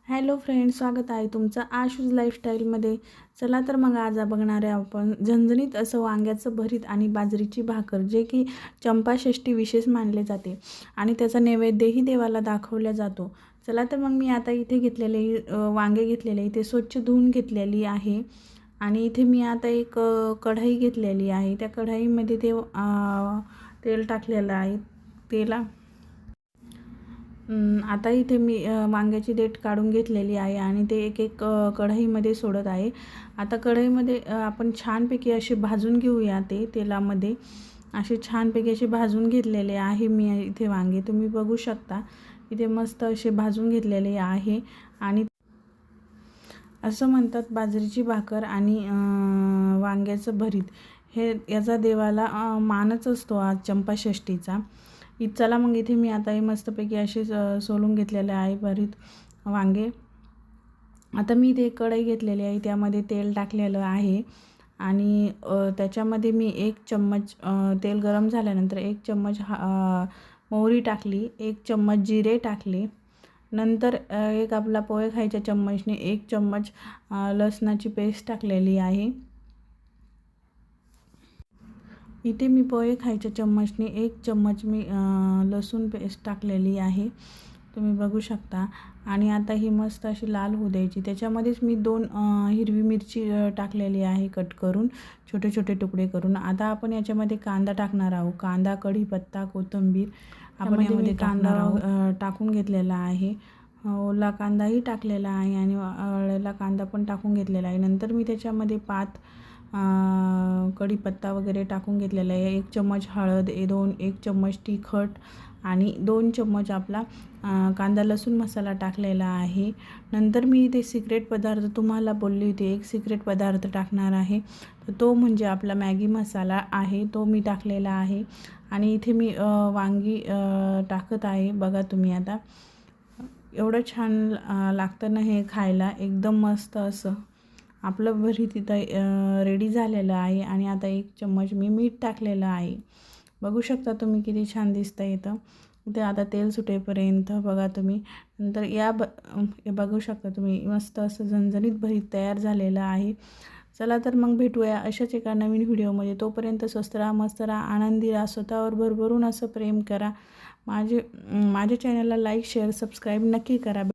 Hello friends, स्वागत आहे तुमचं आशूज लाईफस्टाईलमध्ये. चला तर मग आज बघणार आहे आपण झणझणीत असं वांग्याचं भरीत आणि बाजरीची भाकर, जे की चंपाषष्ठी विशेष मानले जाते आणि त्याचा नैवेद्यही देवाला दाखवला जातो. चला तर मग मी आता इथे घेतलेले वांगे घेतलेले, इथे स्वच्छ धुवून घेतलेली आहे आणि इथे मी आता एक कढई घेतलेली आहे. त्या कढईमध्ये तेल टाकलेलं आहे. आता इथे मी वांग्याची देठ काढून घेतलेली आहे आणि ते एक एक कढईमध्ये सोडत आहे. आता कढईमध्ये आपण छानपैकी असे भाजून घेऊया. ते तेलामध्ये असे छानपैकी असे भाजून घेतलेले आहे मी इथे वांगे. तुम्ही बघू शकता इथे मस्त असे भाजून घेतलेले आहे. आणि असं म्हणतात बाजरीची भाकर आणि वांग्याचं भरीत हे याचा देवाला मानच असतो आज चंपाषष्ठीचा. चला मग इथे मी आता हे मस्तपैकी असे सोलून घेतलेले आहे भरीत वांगे. आता मी इथे कढई घेतलेली आहे, त्यामध्ये तेल टाकलेलं आहे आणि त्याच्यामध्ये मी 1 चम्मच तेल गरम झाल्यानंतर 1 चम्मच मोहरी टाकली, 1 चम्मच जिरे टाकले. नंतर एक आपला पोहे खायच्या चम्मचने 1 चम्मच लसणाची पेस्ट टाकलेली आहे. इथे मी पोहे खायच्या चम्मचने 1 चम्मच मी लसूण पेस्ट टाकलेली आहे, तुम्ही बघू शकता. आणि आता ही मस्त अशी लाल होऊ द्यायची. त्याच्यामध्येच मी 2 हिरवी मिरची टाकलेली आहे, कट करून छोटे छोटे तुकडे करून. आता आपण याच्यामध्ये कांदा टाकणार आहोत. कांदा, कढीपत्ता, कोथिंबीर आपण यामध्ये कांदा टाकून घेतलेला आहे. ओला कांदाही टाकलेला आहे आणि वाळलेला कांदा पण टाकून घेतलेला आहे. नंतर मी त्याच्यामध्ये कढीपत्ता वगैरे टाकून घेतलेला आहे. 1 चम्मच हळद, 1 चम्मच तिखट आणि 2 चम्मच आपला कांदा लसूण मसाला टाकलेला आहे. नंतर मी इथे सिक्रेट पदार्थ तुम्हाला बोलली होती, एक सिक्रेट पदार्थ टाकणार आहे, तर तो म्हणजे आपला मॅगी मसाला आहे, तो मी टाकलेला आहे. आणि इथे मी वांगी टाकत आहे. बघा तुम्ही आता एवढं छान लागतं ना हे खायला, एकदम मस्त असं. आपलं भरीत इथं रेडी झालेलं आहे. आणि आता 1 चम्मच मी मीठ टाकलेलं आहे. बघू शकता तुम्ही किती छान दिसतं इथं. इथे आता तेल सुटेपर्यंत बघा तुम्ही. नंतर बघू शकता तुम्ही मस्त असं झणझणीत भरीत तयार झालेलं आहे. चला तर मग भेटूया अशाच एका नवीन व्हिडिओमध्ये. तोपर्यंत स्वस्त राहा, मस्त राहा, आनंदी राहा, स्वतःवर भरभरून असं प्रेम करा. माझ्या चॅनलला लाईक, शेअर, सबस्क्राईब नक्की करा.